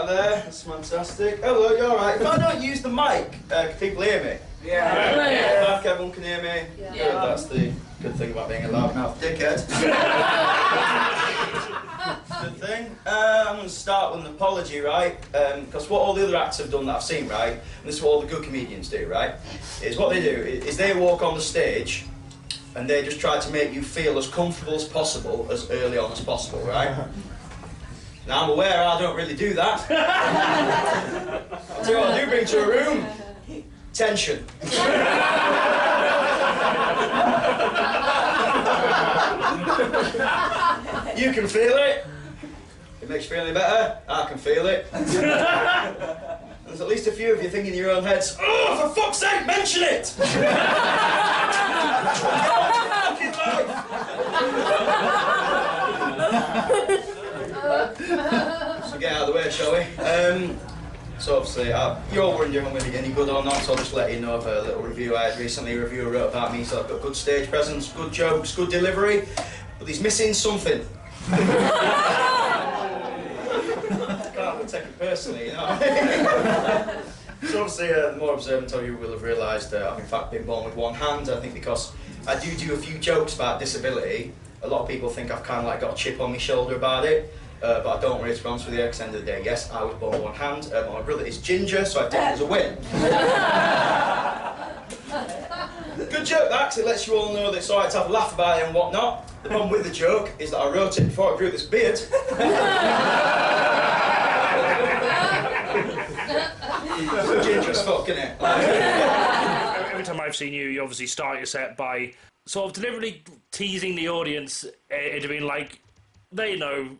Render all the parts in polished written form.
right there. That's fantastic. Hello, you alright? If I don't use the mic, can people hear me? Yeah. Back, everyone can hear me? Yeah. That's the good thing about being a loudmouth dickhead. Good thing. I'm going to start with an apology, right? Because what all the other acts have done that I've seen, right, and this is what all the good comedians do, right, is what they do is they walk on the stage and they just try to make you feel as comfortable as possible as early on as possible, right? Now I'm aware I don't really do that. I'll tell you what I do bring to a room. Tension. You can feel it. It makes you feel any better. I can feel it. There's at least a few of you thinking in your own heads, oh, for fuck's sake, mention it! So get out of the way, shall we? So obviously, you're all wondering if I'm going to be any good or not, so I'll just let you know of a little review I had recently. A reviewer wrote about me, so I've got good stage presence, good jokes, good delivery, but he's missing something. Can't take it personally, you know. So obviously, the more observant of you will have realised I've in fact been born with one hand. I think because I do a few jokes about disability, a lot of people think I've kind of like got a chip on my shoulder about it. But I don't really, to be honest with you, because at the end of the day, yes, I was born with one hand. My brother is ginger, so I take it as a win. Good joke, that, because it lets you all know that it's alright to have a laugh about it and whatnot. The problem with the joke is that I wrote it before I grew this beard. Ginger as fuck, innit? Every time I've seen you, you obviously start your set by sort of deliberately teasing the audience into being like, they know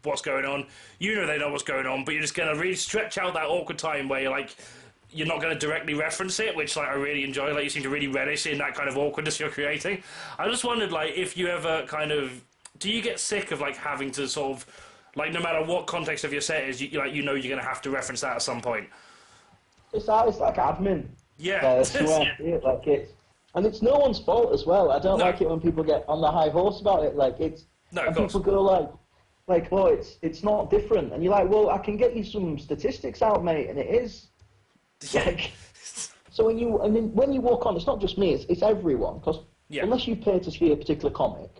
what's going on, you know they know what's going on, but you're just going to really stretch out that awkward time where you're like, you're not going to directly reference it, which like I really enjoy. Like you seem to really relish in that kind of awkwardness you're creating. I just wondered, like, if you ever kind of, do you get sick of like having to sort of, like, no matter what context of your set is, you know you're going to have to reference that at some point? It's like admin. Yeah. I swear, like and it's no one's fault as well. I don't like it when people get on the high horse about it. Like and people go like, oh, it's not different, and you're like, well, I can get you some statistics out, mate, and it is. Like, so when you walk on, it's not just me, it's everyone, because unless you pay to see a particular comic,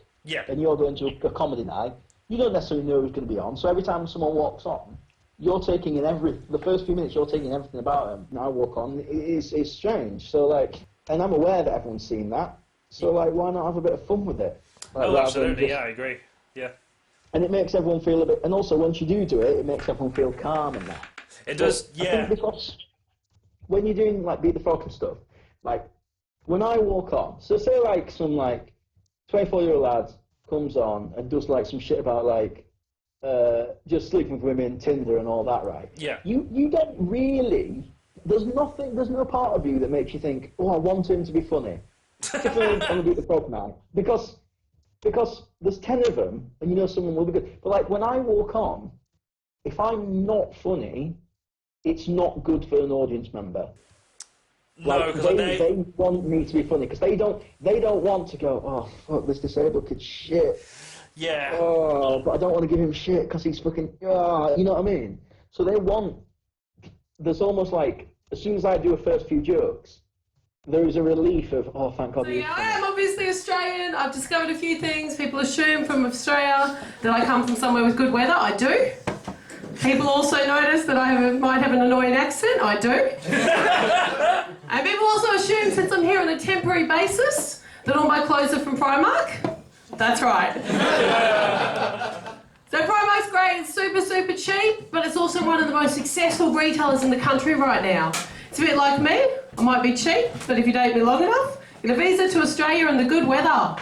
and you're going to a comedy night, you don't necessarily know who's going to be on. So every time someone walks on, you're taking in the first few minutes, you're taking everything about them. And I walk on, it's strange. So like, and I'm aware that everyone's seen that. So like, why not have a bit of fun with it? Like, oh, absolutely. Yeah, I agree. Yeah. And it makes everyone feel a bit. And also, once you do it, it makes everyone feel calm and that. It does. I think because when you're doing like Beat the Frog and stuff, like when I walk on, so say like some like 24-year-old lad comes on and does like some shit about like just sleeping with women, Tinder and all that, right? Yeah. You don't really. There's no part of you that makes you think, oh, I want him to be funny. Particularly on the Beat the Frog night, because there's 10 of them, and you know someone will be good. But like when I walk on, if I'm not funny, it's not good for an audience member. No, because like, they want me to be funny, because they don't want to go, oh fuck, this disabled kid's shit. Yeah. Oh, but I don't want to give him shit because he's fucking. Oh, you know what I mean? So they want. There's almost like as soon as I do a first few jokes, there is a relief of, oh, thank God. So, yeah, I am obviously Australian. I've discovered a few things. People assume from Australia that I come from somewhere with good weather. I do. People also notice that I might have an annoying accent. I do. And people also assume, since I'm here on a temporary basis, that all my clothes are from Primark. That's right. So Primark's great. It's super, super cheap, but it's also one of the most successful retailers in the country right now. It's a bit like me. I might be cheap, but if you date me long enough, get a visa to Australia in the good weather.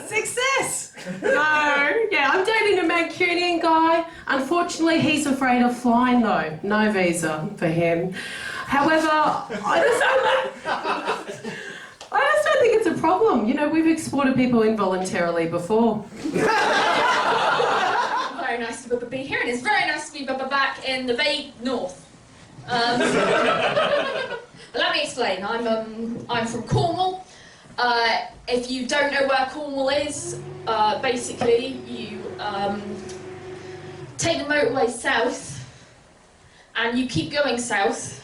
Success! No, yeah, I'm dating a Mancunian guy. Unfortunately, he's afraid of flying though. No visa for him. However, I just don't think it's a problem. You know, we've exported people involuntarily before. Very nice to be here, and it's very nice to be back in the vague north. Let me explain. I'm from Cornwall. If you don't know where Cornwall is, basically you take the motorway south and you keep going south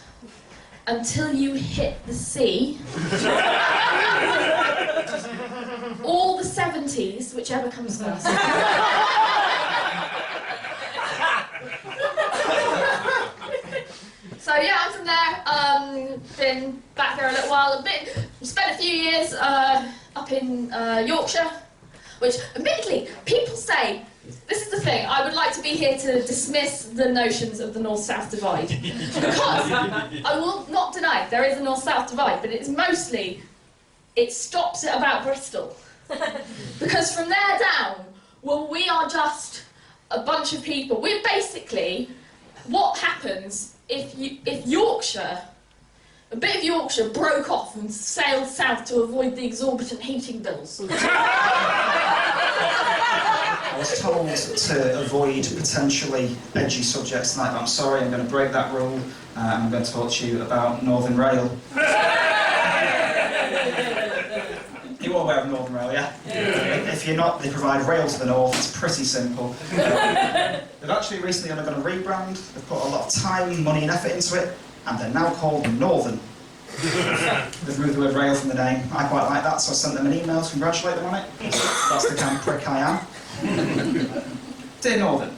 until you hit the sea. All the 70s, whichever comes first. So yeah, I'm from there. Been back there a little while. Spent a few years up in Yorkshire, which admittedly people say. This is the thing, I would like to be here to dismiss the notions of the North-South divide. Because I will not deny there is a North-South divide, but it's mostly, it stops at about Bristol. Because from there down, well, we are just a bunch of people. We're basically, what happens if Yorkshire, a bit of Yorkshire broke off and sailed south to avoid the exorbitant heating bills. I was told to avoid potentially edgy subjects tonight, but I'm sorry, I'm going to break that rule, and I'm going to talk to you about Northern Rail. You're all aware of Northern Rail, yeah? If you're not, they provide rail to the north. It's pretty simple. They've actually recently undergone a rebrand. They've put a lot of time, money and effort into it, and they're now called Northern. They've removed the word rail from the name. I quite like that, so I sent them an email to congratulate them on it. That's the kind of prick I am. Dear Northern,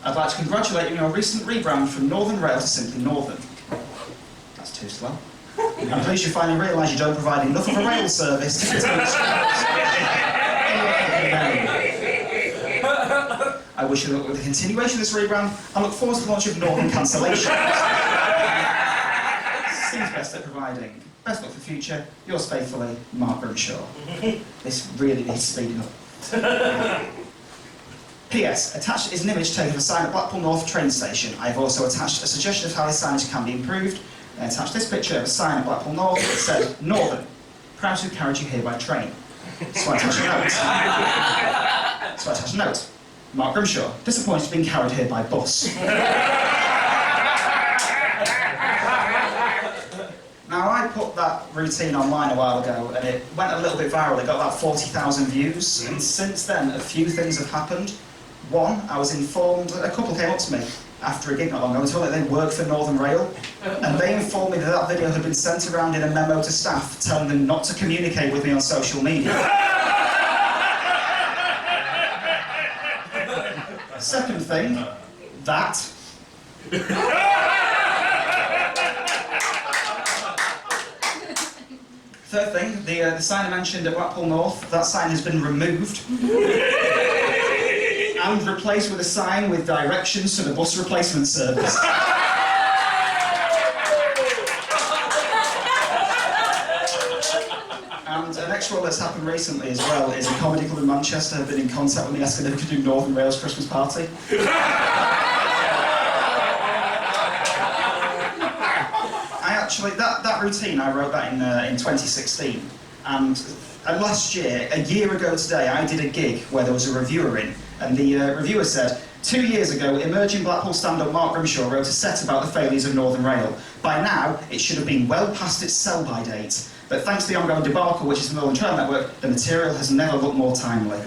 I'd like to congratulate you on your recent rebrand from Northern Rail to simply Northern. That's too slow. I'm pleased you finally realise you don't provide enough of a rail service to I wish you luck with the continuation of this rebrand and look forward to the launch of Northern Cancellation. Seems best at providing. Best luck for the future. Yours faithfully, Mark Grimshaw. This really needs speeding up. P.S. Attached is an image taken of a sign at Blackpool North train station. I've also attached a suggestion of how the signage can be improved. I attached this picture of a sign at Blackpool North that said, Northern, proud to have carried you here by train. So I attached a note. Mark Grimshaw, disappointed being carried here by bus. Now, I put that routine online a while ago, and it went a little bit viral. It got about 40,000 views, and since then, a few things have happened. One, I was informed, a couple came up to me after a gig not long ago, and told me they work for Northern Rail, and they informed me that that video had been sent around in a memo to staff, telling them not to communicate with me on social media. Second thing, that. Third thing, the sign I mentioned at Blackpool North, that sign has been removed and replaced with a sign with directions to the bus replacement service. And an extra one that's happened recently as well is a comedy club in Manchester have been in contact with me asking if we could do Northern Rail's Christmas party. Actually, that routine, I wrote that in 2016, and last year, a year ago today, I did a gig where there was a reviewer in, and the reviewer said, 2 years ago, emerging Blackpool stand-up Mark Grimshaw wrote a set about the failures of Northern Rail. By now, it should have been well past its sell-by date, but thanks to the ongoing debacle, which is the Northern Trail Network, the material has never looked more timely.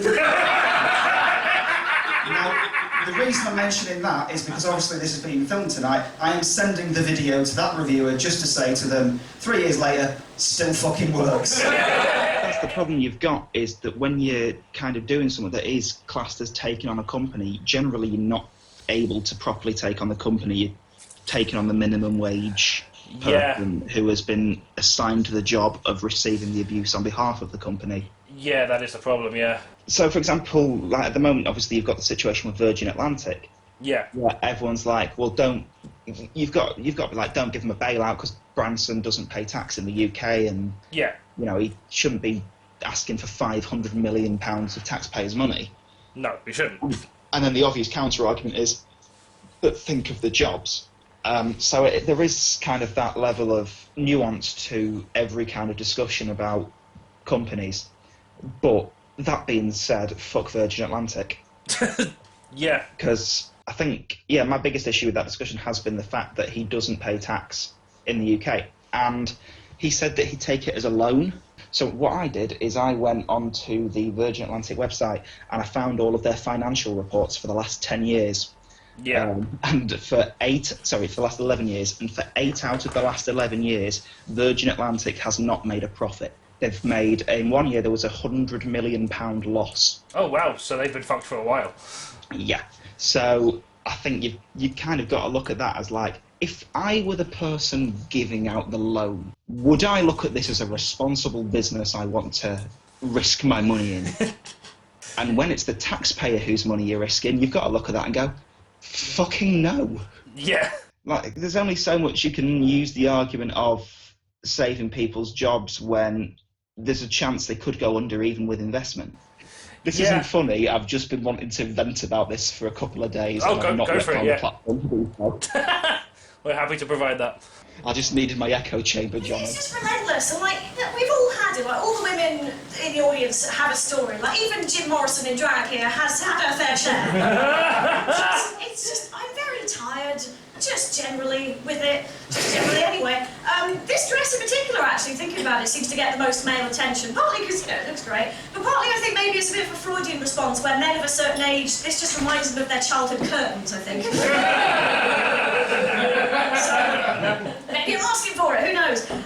Now, the reason I'm mentioning that is because obviously this is being filmed tonight. I am sending the video to that reviewer just to say to them, 3 years later, still fucking works. That's the problem you've got, is that when you're kind of doing something that is classed as taking on a company, generally you're not able to properly take on the company. You're taking on the minimum wage person who has been assigned to the job of receiving the abuse on behalf of the company. Yeah, that is the problem, yeah. So, for example, like at the moment, obviously, you've got the situation with Virgin Atlantic. Yeah. Where everyone's like, well, you've got to be like, don't give them a bailout because Branson doesn't pay tax in the UK, and yeah, you know, he shouldn't be asking for £500 million of taxpayers' money. No, he shouldn't. And then the obvious counter argument is, but think of the jobs. So there is kind of that level of nuance to every kind of discussion about companies. But that being said, fuck Virgin Atlantic. Yeah. Because I think, my biggest issue with that discussion has been the fact that he doesn't pay tax in the UK. And he said that he'd take it as a loan. So what I did is I went onto the Virgin Atlantic website and I found all of their financial reports for the last 10 years. Yeah. And for the last 11 years, and for 8 out of the last 11 years, Virgin Atlantic has not made a profit. They've made, in 1 year, there was £100 million loss. Oh, wow. So they've been fucked for a while. Yeah. So I think you've kind of got to look at that as like, if I were the person giving out the loan, would I look at this as a responsible business I want to risk my money in? And when it's the taxpayer whose money you're risking, you've got to look at that and go, fucking no. Yeah. Like, there's only so much you can use the argument of saving people's jobs when there's a chance they could go under even with investment. This isn't funny. I've just been wanting to vent about this for a couple of days. Oh, and I'm not go for it, on yeah. the platform to do so. We're happy to provide that. I just needed my echo chamber, John. It's just relentless, and like we've all had it. Like all the women in the audience have a story. Like even Jim Morrison in drag here has had her fair share. It's just I'm very tired, just generally with it, just generally anyway. This dress in particular, actually thinking about it, seems to get the most male attention. Partly because it looks great, but partly I think maybe it's a bit of a Freudian response where men of a certain age, this just reminds them of their childhood curtains. I think. So, maybe I'm asking for it, who knows? But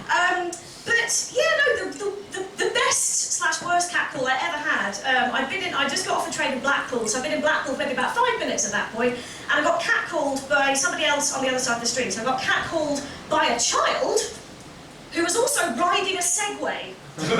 yeah, no, the best / worst catcall I ever had, I just got off a train in Blackpool, so I've been in Blackpool for maybe about 5 minutes at that point, and I got catcalled by somebody else on the other side of the street. So I got catcalled by a child who was also riding a Segway. Which,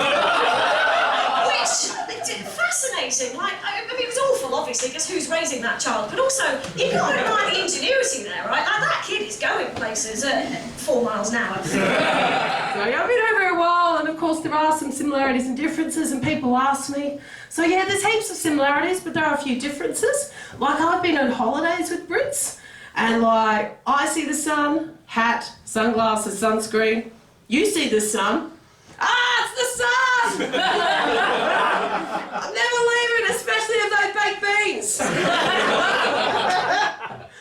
fascinating, like, I mean, it was awful, obviously, because who's raising that child, but also, you've got to admire the ingenuity there, right? Like, that kid is going places at 4 miles an hour. So I've been over a while, and of course there are some similarities and differences, and people ask me. So yeah, there's heaps of similarities, but there are a few differences. Like, I've been on holidays with Brits, and like, I see the sun, hat, sunglasses, sunscreen. You see the sun. Ah, it's the sun! I'm never leaving, especially if those baked beans.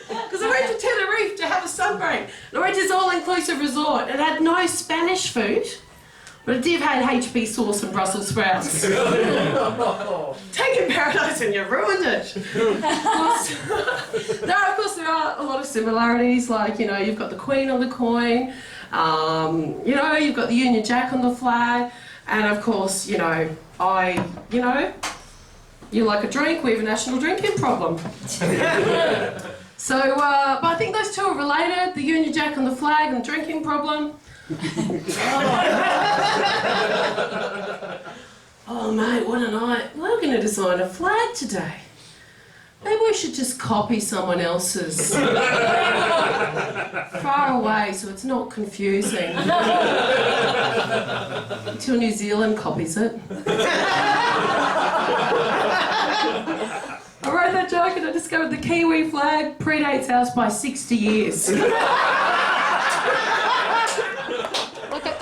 Because I went to Tenerife to have a sunburn. And I went to this all-inclusive resort and had no Spanish food, but it did have HB sauce and Brussels sprouts. Taking paradise and you ruined it. Of course, there are a lot of similarities, like, you know, you've got the Queen on the coin, you know, you've got the Union Jack on the flag, and of course, you know, you like a drink, we have a national drinking problem. So, but I think those two are related, the Union Jack on the flag and the drinking problem. Oh mate, what a night. We're going to design a flag today. Maybe we should just copy someone else's. Far away so it's not confusing. Until New Zealand copies it. I wrote that joke and I discovered the Kiwi flag predates ours by 60 years. Like,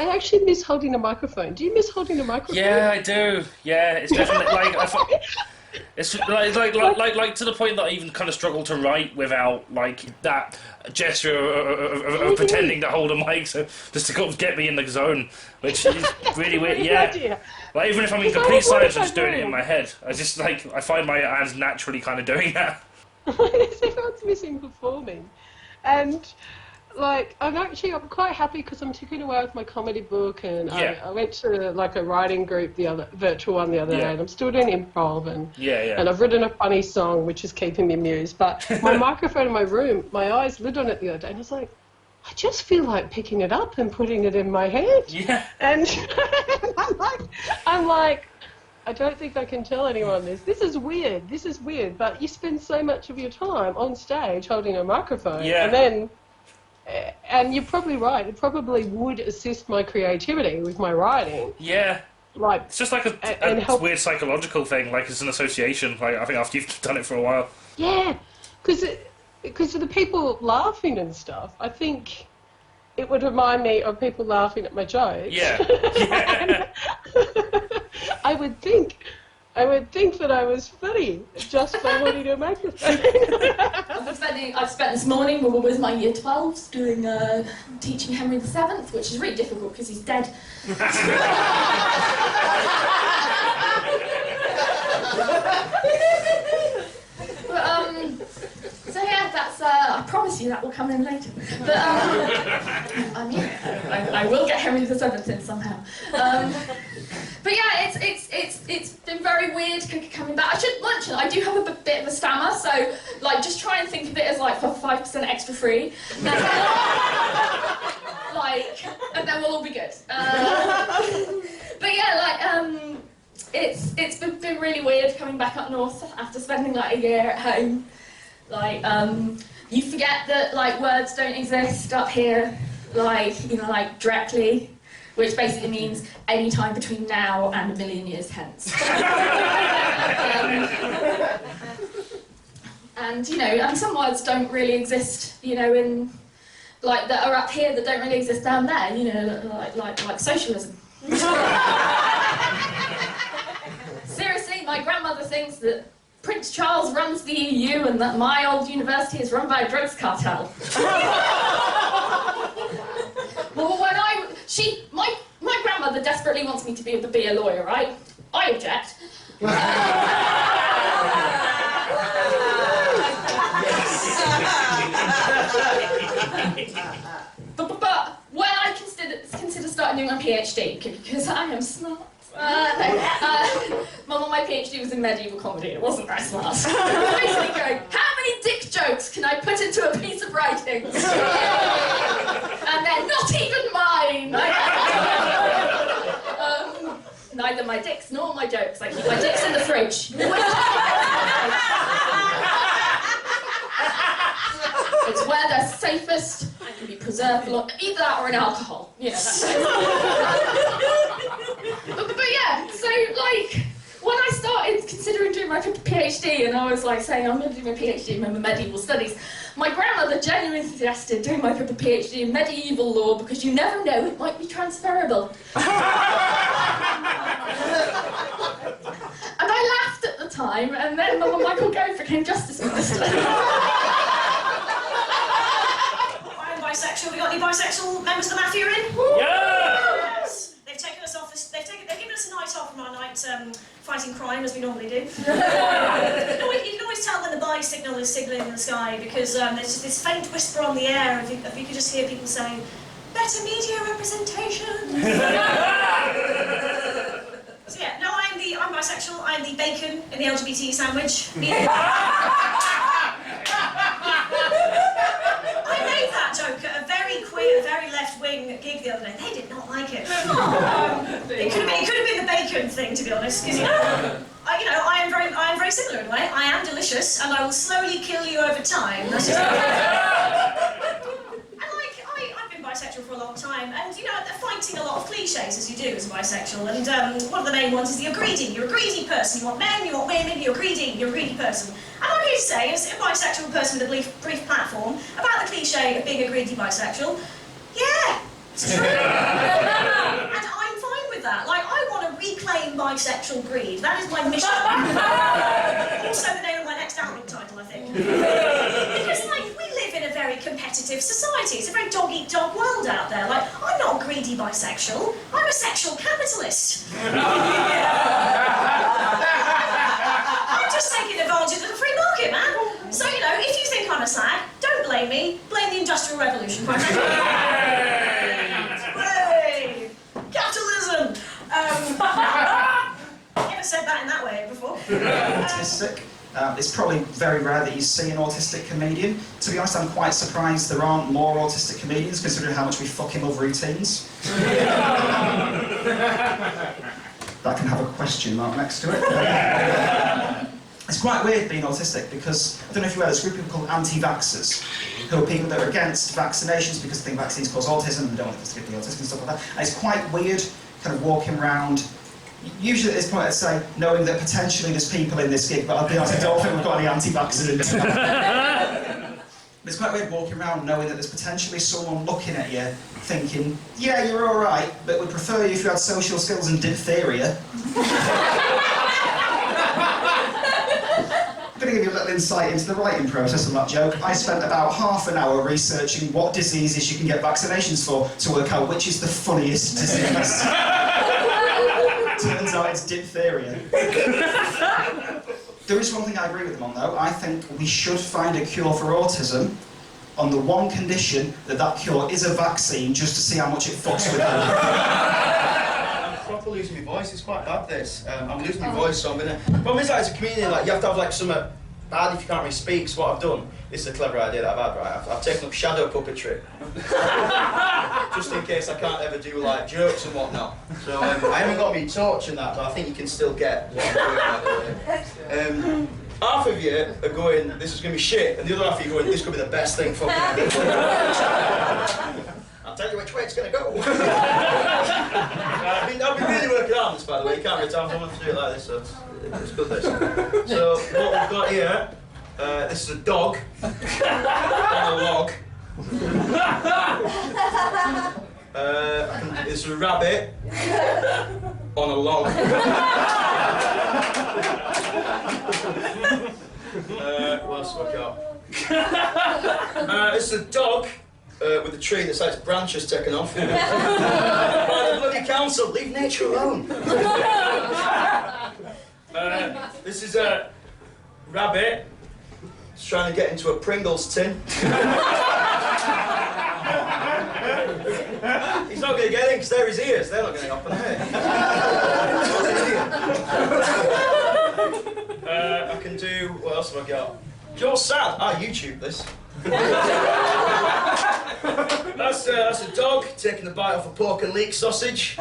I actually miss holding a microphone. Do you miss holding a microphone? Yeah, I do. Yeah, it's definitely like it's like to the point that I even kind of struggle to write without like that gesture of pretending to hold a mic, so just to kind of get me in the zone, which is really weird. Yeah, like even if I'm in complete silence, I'm just doing it in my head. I just I find my hands naturally kind of doing that. Everyone's missing performing, and like I'm quite happy because I'm ticking away with my comedy book, and I went to like a writing group virtual one the other day, and I'm still doing improv, and and I've written a funny song which is keeping me amused. But my microphone in my room, my eyes lit on it the other day, and I was like, I just feel like picking it up and putting it in my hand. Yeah. And I'm like, I don't think I can tell anyone this. This is weird. But you spend so much of your time on stage holding a microphone, and you're probably right. It probably would assist my creativity with my writing. Yeah. Like it's just like a weird psychological thing. Like it's an association. Like I think after you've done it for a while. Yeah, because of the people laughing and stuff. I think it would remind me of people laughing at my jokes. Yeah. I would think that I was funny just by holding a microphone. I've spent this morning with my year 12s doing teaching Henry VII, which is really difficult because he's dead. But, so yeah, that's I promise you that will come in later. But I will get Henry VII in somehow. But yeah, it's been very weird coming back. I should mention I do have a bit of a stammer, so like just try and think of it as like for 5% extra free. Like, and then we'll all be good. But yeah, like it's been really weird coming back up north after spending like a year at home. Like you forget that like words don't exist up here, like you know, like directly, which basically means any time between now and 1 million years hence. And you know, and some words don't really exist, you know, in like that are up here that don't really exist down there, you know, like socialism. Seriously, my grandmother thinks that Prince Charles runs the EU and that my old university is run by a drugs cartel. Well, when my grandmother desperately wants me to be a lawyer, right? I object. But when I consider starting doing my PhD, because I am smart. My PhD was in medieval comedy. It wasn't very smart. Basically going, how many dick jokes can I put into a piece of writing? And they're not even mine. Neither my dicks nor my jokes. I keep my dicks in the fridge. It's where they're safest and can be preserved for long. Either that or in alcohol. You know, that's but yeah, so like when I started considering doing my PhD and I was like saying I'm going to do my PhD in medieval studies, my grandmother genuinely suggested doing my PhD in medieval law because you never know, it might be transferable. And I laughed at the time, and then Mother Michael Gove became Justice Minister. I'm bisexual. We got any bisexual members of the mafia in? Yes! They've taken us off. They've given us a night off from our night fighting crime as we normally do. You can always tell when the bi signal is signalling in the sky because there's just this faint whisper on the air. If you could just hear people saying, "Better media representation." So yeah, no, I'm bisexual. I'm the bacon in the LGBT sandwich. I made that joke at a very queer, very left-wing gig the other day. They did not like it. It could have been the bacon thing, to be honest, because I am very similar in a way. I am delicious, and I will slowly kill you over time. That's just I've been bisexual for a long time, and they're fighting a lot of cliches as you do as a bisexual. And one of the main ones is you're greedy. You're a greedy person. You want men, you want women. You're greedy. You're a greedy person. And I'm here to say, as a bisexual person with a brief platform, about the cliche of being a greedy bisexual, yeah, it's true. And I'm fine with that. Like, I want to reclaim bisexual greed. That is my mission. Also the name of my next album title, I think. Because, we live in a very competitive society. It's a very dog-eat-dog world out there. Like, I'm not a greedy bisexual. I'm a sexual capitalist. I'm just taking advantage of the free market, man. So, if you think I'm a slag, don't blame me. Blame the Industrial Revolution, quite frankly. Hooray! Capitalism! Never said that in that way before. Autistic. It's probably very rare that you see an autistic comedian. To be honest, I'm quite surprised there aren't more autistic comedians, considering how much we fucking love routines. That can have a question mark next to it. It's quite weird being autistic because, I don't know if you know, there's a group of people called anti-vaxxers, who are people that are against vaccinations because they think vaccines cause autism and they don't want us to get the autism and stuff like that. And it's quite weird kind of walking around. Usually at this point I'd say, knowing that potentially there's people in this gig, but I'll be honest, I don't think we've got any anti-vaxxers in tonight. But it's quite weird walking around knowing that there's potentially someone looking at you thinking, yeah, you're alright, but we'd prefer you if you had social skills and diphtheria. I'm going to give you a little insight into the writing process of that joke. I spent about half an hour researching what diseases you can get vaccinations for to work out which is the funniest disease. Turns out it's diphtheria. There is one thing I agree with them on, though. I think we should find a cure for autism, on the one condition that cure is a vaccine, just to see how much it fucks with them. I'm proper losing my voice. It's quite bad, this. I'm losing my voice, so I'm gonna... The problem is that as a comedian, like, you have to have, like, something bad if you can't really speak. So what I've done, this is a clever idea that I've had, right? I've taken up shadow puppetry. Just in case I can't ever do, like, jokes and whatnot. So I haven't got me torch and that, but I think you can still get what I'm doing, by the way. Half of you are going, this is going to be shit, and the other half of you are going, this could be the best thing fucking ever. I'll tell you which way it's going to go. I've been really working on this, by the way. You can't really tell someone to do it like this, so it's good, this. So, what we've got here, this is a dog on a log. This is a rabbit on a log. What else have I got? This is a dog with a tree that's had its branches taken off. By the bloody council, leave nature alone. This is a rabbit. He's trying to get into a Pringles tin. He's not going to get in because they're his ears. They're not going to open it. I can do... What else have I got? You're sad. I YouTube this. That's a dog taking a bite off a pork and leek sausage.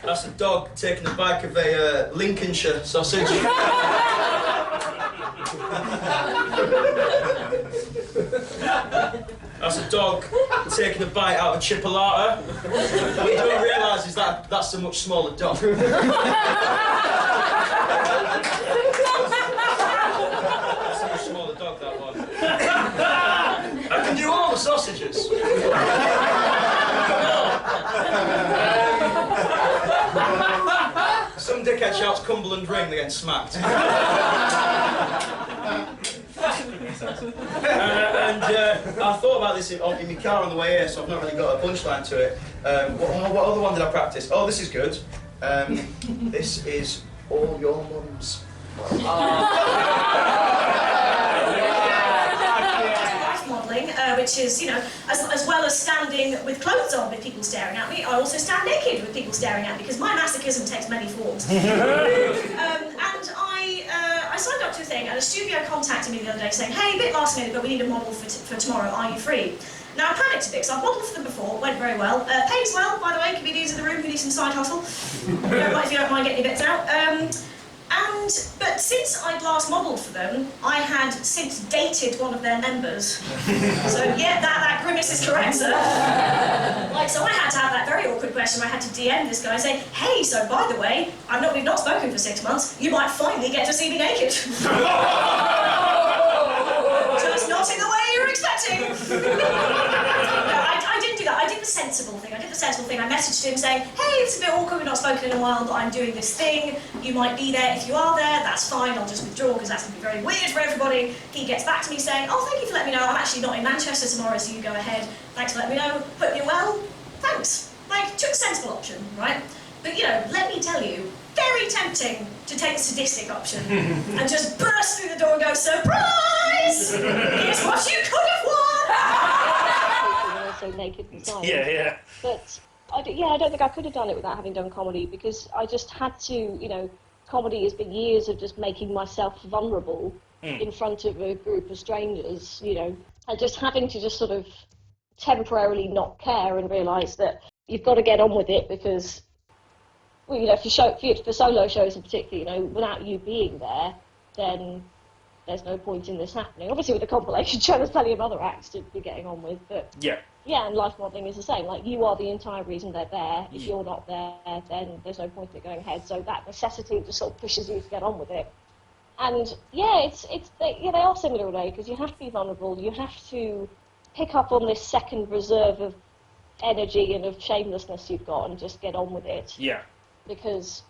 That's a dog taking a bite of a Lincolnshire sausage. That's a dog taking a bite out of a chipolata. What you don't realise is that that's a much smaller dog. That's a much smaller dog, that one. I can do all the sausages. Some dickhead shouts Cumberland Ring, they get smacked. I thought about this in my car on the way here, so I've not really got a punchline to it. What other one did I practice? Oh, this is good. This is all your mums. Modelling, which is, you know, as well as standing with clothes on with people staring at me, I also stand naked with people staring at me because my masochism takes many forms. And I signed up to a thing, and a studio contacted me the other day saying, hey, a bit last minute, but we need a model for tomorrow, are you free? Now, I panicked a bit, because I've modelled for them before, went very well. Pays well, by the way, comedians in the room who need some side hustle. If you don't mind getting your bits out. But since I'd last modelled for them, I had since dated one of their members. So yeah, that grimace is correct, sir. So I had to have that very awkward question. I had to DM this guy and say, hey, so by the way, we've not spoken for 6 months. You might finally get to see me naked. Just not in the way you were expecting. I didn't do that. I did the sensible thing. I messaged him saying, hey, it's a bit awkward, we've not spoken in a while, but I'm doing this thing. You might be there. If you are there, that's fine. I'll just withdraw because that's going to be very weird for everybody. He gets back to me saying, oh, thank you for letting me know. I'm actually not in Manchester tomorrow, so you go ahead. Thanks for letting me know. Hope you're well. Thanks. Took the sensible option, right? But, let me tell you, very tempting to take the sadistic option and just burst through the door and go, surprise! It's what you could have won! Also naked and silent. Yeah. But, I don't think I could have done it without having done comedy, because I just had to, comedy has been years of just making myself vulnerable in front of a group of strangers, and just having to just sort of temporarily not care and realise that you've got to get on with it, because for solo shows in particular, without you being there, then there's no point in this happening. Obviously, with a compilation show, there's plenty of other acts to be getting on with, but yeah, and life modelling is the same. You are the entire reason they're there. If you're not there, then there's no point in it going ahead. So that necessity just sort of pushes you to get on with it. And yeah, they are similar in a way, because you have to be vulnerable. You have to pick up on this second reserve of energy and of shamelessness you've got, and just get on with it. Yeah. Because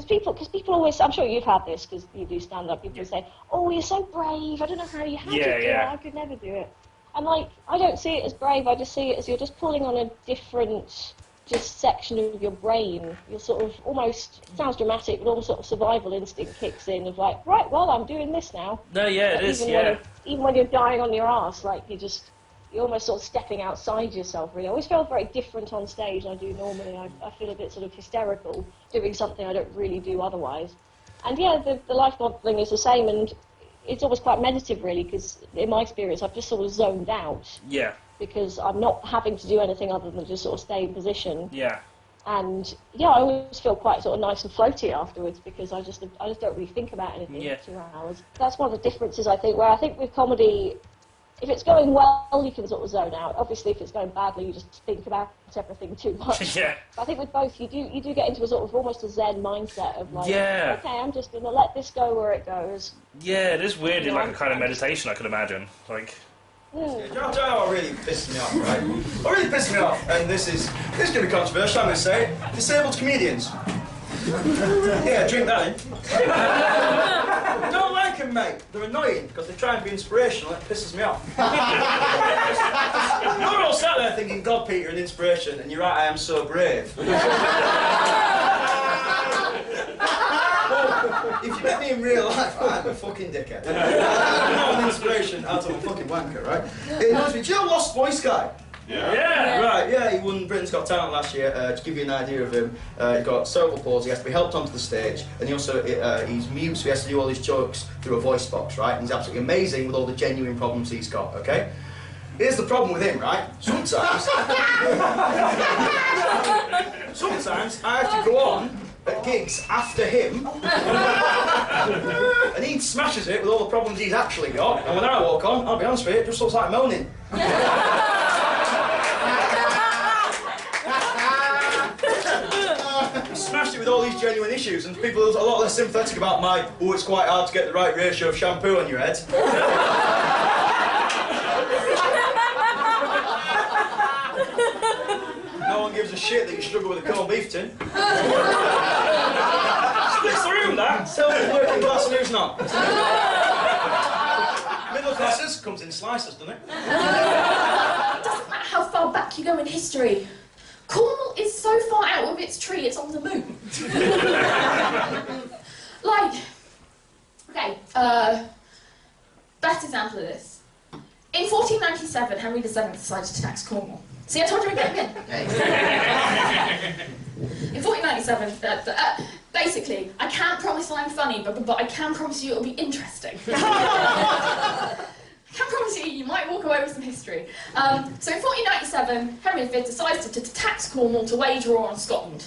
people always, I'm sure you've had this because you do stand up, people say, oh, you're so brave, I don't know how you do it, I could never do it. And I don't see it as brave, I just see it as you're just pulling on a different section of your brain, your sort of almost, sounds dramatic, but almost sort of survival instinct kicks in of like, right, well, I'm doing this now. No, yeah, it is, Even when you're dying on your arse, like, you're almost sort of stepping outside yourself, really. I always feel very different on stage than I do normally. I feel a bit sort of hysterical doing something I don't really do otherwise. And yeah, the life modelling is the same, and it's always quite meditative, really, because in my experience, I've just sort of zoned out. Yeah. Because I'm not having to do anything other than just sort of stay in position. Yeah. And yeah, I always feel quite sort of nice and floaty afterwards because I just don't really think about anything for 2 hours. That's one of the differences, I think, where I think with comedy, if it's going well, you can sort of zone out. Obviously, if it's going badly, you just think about everything too much. Yeah. But I think with both, you do get into a sort of almost a Zen mindset of like, yeah. Okay, I'm just going to let this go where it goes. Yeah, it is weird in like a kind of meditation, I can imagine. Like. Yeah, do you know what really pissed me off, right? What really pissed me off, and this is going to be controversial, I'm going to say it, disabled comedians. Yeah, drink that in. I don't like them, mate. They're annoying because they try and be inspirational and it pisses me off. You're all sat there thinking, God, Peter, an inspiration, and you're right, I am so brave. If you met me in real life, I'm a fucking dickhead. I'm not an inspiration out of a fucking wanker, right? It reminds me, do you know Lost Voice guy? Yeah. Right, yeah, he won Britain's Got Talent last year. To give you an idea of him, he got cerebral palsy, he has to be helped onto the stage, and he also, he's mute, so he has to do all his jokes through a voice box, right? And he's absolutely amazing with all the genuine problems he's got, okay? Here's the problem with him, right? Sometimes I have to go on at gigs after him, and he smashes it with all the problems he's actually got, and when I walk on, I'll be honest with you, it just looks like moaning. He smashed it with all these genuine issues, and people are a lot less sympathetic about my, oh, it's quite hard to get the right ratio of shampoo on your head. No one gives a shit that you struggle with a corned beef tin. Splits the room, that. Selwood working class and who's not. Middle classes comes in slices, doesn't it? It doesn't matter how far back you go in history. Cornwall is so far out of its tree, it's on the moon. Like, okay, best example of this. In 1497, Henry VII decided to tax Cornwall. See, I told you again. In 1497, basically, I can't promise I'm funny, but I can promise you it'll be interesting. I can promise you might walk away with some history. So in 1497, Henry V decides to tax Cornwall to wage war on Scotland.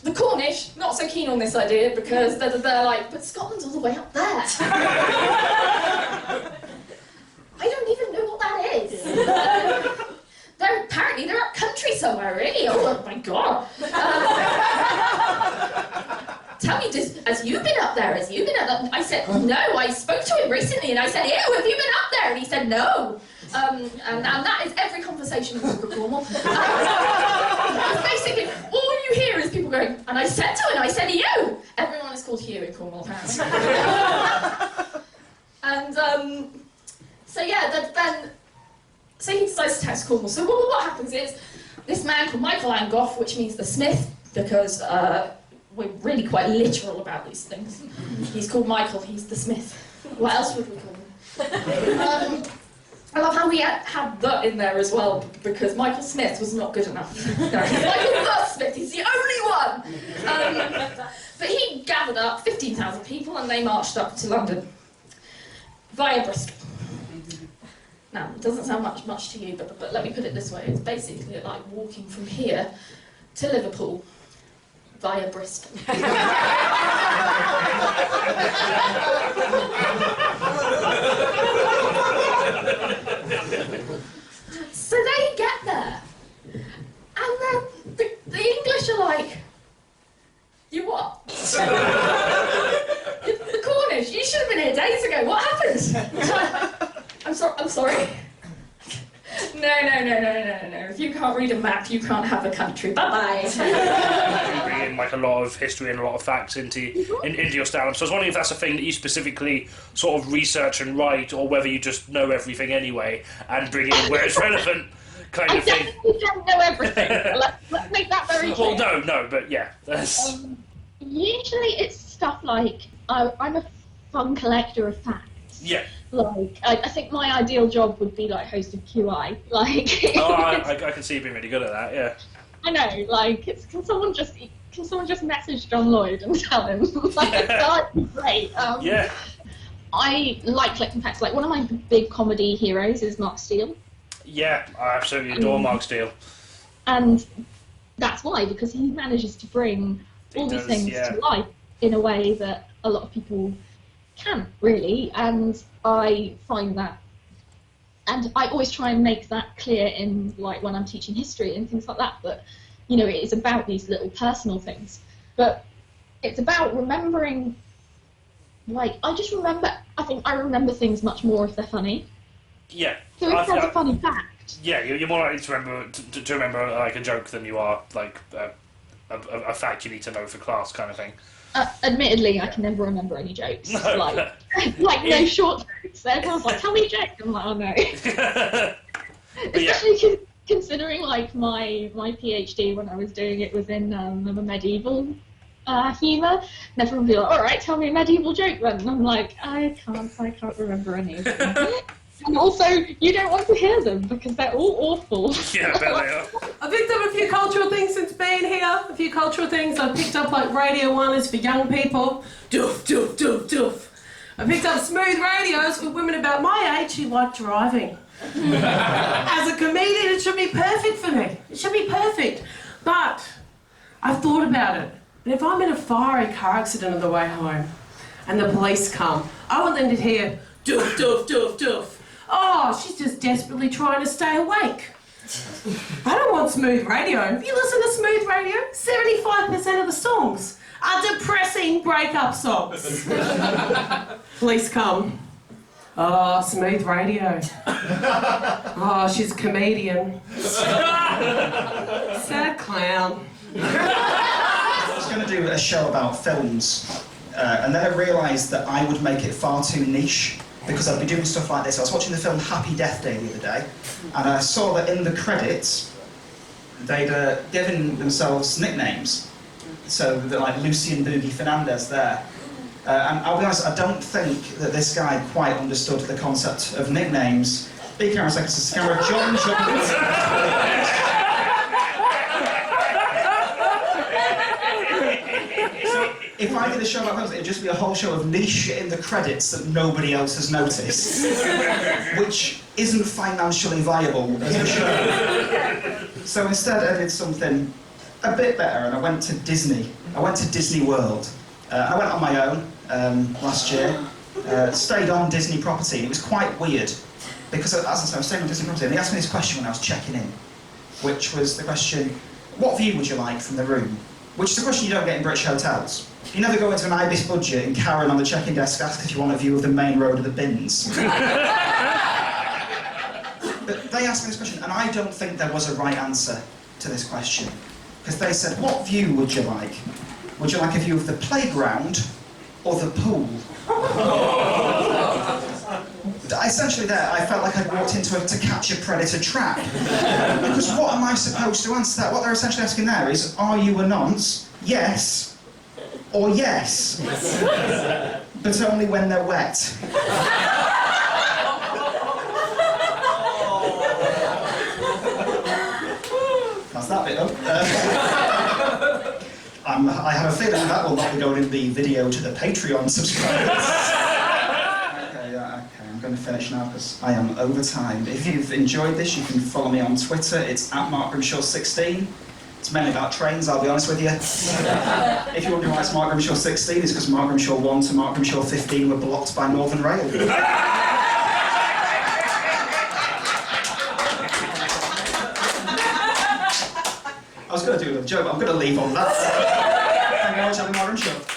The Cornish, not so keen on this idea because they're like, but Scotland's all the way up there. I don't even know what that is. Apparently they're a country somewhere, really. Oh my god. Tell me, has you been up there? Has you been up there? I said, no, I spoke to him recently and I said, ew, have you been up there? And he said, no. And that is every conversation with Cornwall. Basically, all you hear is people going, and I said to him, I said, Hugh. Everyone is called Hugh in Cornwall, apparently. And, so yeah, so he decides to tax Cornwall. So what happens is, this man called Michael Angoff, which means the smith, because we're really quite literal about these things. He's called Michael, he's the smith. What else would we call him? I love how we had the in there as well, because Michael Smith was not good enough. No, Michael the Smith, he's the only one! But he gathered up 15,000 people and they marched up to London via Bristol. Now, it doesn't sound much to you, but let me put it this way. It's basically like walking from here to Liverpool via Bristol. So they get there, and then the English are like, you what? The Cornish, you should have been here days ago, what happened? I'm sorry. No. If you can't read a map, you can't have a country. Bye-bye. You bring in like a lot of history and a lot of facts into your stand-up. So I was wondering if that's a thing that you specifically sort of research and write, or whether you just know everything anyway and bring in where it's relevant. kind of thing. I definitely don't know everything. Let's make that very clear. Well, no, but yeah. Usually it's stuff like, I'm a fun collector of facts. Yeah. Like, I think my ideal job would be like host of QI. Like. I can see you being really good at that. Yeah. I know. Like, can someone just message John Lloyd and tell him? Like, that'd be great. Yeah. I like collecting facts. Like, one of my big comedy heroes is Mark Steele. Yeah, I absolutely adore Mark Steele. And that's why, because he manages to bring all these things to life in a way that a lot of people can't, really. And I find that, and I always try and make that clear in, like, when I'm teaching history and things like that, that, you know, it is about these little personal things. But it's about remembering, like, I think I remember things much more if they're funny. Yeah. So if there's a funny fact. Yeah, you're more likely to remember like a joke than you are like a fact you need to know for class kind of thing. Admittedly, I can never remember any jokes. No. Like no short jokes. Everyone's like, tell me a joke. I'm like, oh no. Especially considering like my PhD when I was doing it was in medieval humour. And everyone would be like, all right, tell me a medieval joke then. And I'm like, I can't remember any of them. And also, you don't want to hear them because they're all awful. Yeah, I bet they are. I picked up a few cultural things since being here. A few cultural things. I picked up like Radio 1 is for young people. Doof, doof, doof, doof. I picked up smooth radios for women about my age who like driving. As a comedian, it should be perfect for me. It should be perfect. But I've thought about it. And if I'm in a fiery car accident on the way home and the police come, I want them to hear doof, doof, doof, doof. Oh, she's just desperately trying to stay awake. I don't want smooth radio. If you listen to smooth radio, 75% of the songs are depressing breakup songs. Police come. Oh, smooth radio. Oh, she's a comedian. Sad clown. I was going to do a show about films, and then I realised that I would make it far too niche. Because I'd be doing stuff like this. I was watching the film Happy Death Day the other day, and I saw that in the credits, they'd given themselves nicknames. So they're like Lucy and Boogie Fernandez there. And I'll be honest, I don't think that this guy quite understood the concept of nicknames. Big camera seconds, this camera, John. If I did a show like that, it'd just be a whole show of niche shit in the credits that nobody else has noticed, which isn't financially viable as a show. So instead I did something a bit better, and I went to Disney. I went to Disney World. I went on my own last year, stayed on Disney property, and it was quite weird, because as I said, I was staying on Disney property, and they asked me this question when I was checking in, which was the question, what view would you like from the room? Which is a question you don't get in British hotels. You never go into an Ibis budget and Karen on the check-in desk asks if you want a view of the main road of the bins. But they asked me this question, and I don't think there was a right answer to this question. Because they said, what view would you like? Would you like a view of the playground or the pool? Essentially there, I felt like I'd walked into a To Catch a Predator trap. Because what am I supposed to answer that? What they're essentially asking there is, are you a nonce? Yes. Or yes. But only when they're wet. That's that bit up. I have a feeling that will not be going in the video to the Patreon subscribers. Okay, I'm going to finish now because I am over time. If you've enjoyed this, you can follow me on Twitter. It's @MarkGrimshaw16. It's mainly about trains, I'll be honest with you. If you're wondering why it's Mark Grimshaw 16, it's because Mark Grimshaw 1 to Mark Grimshaw 15 were blocked by Northern Rail. I was going to do another joke, but I'm going to leave on that. Thank you very much, Mark Grimshaw.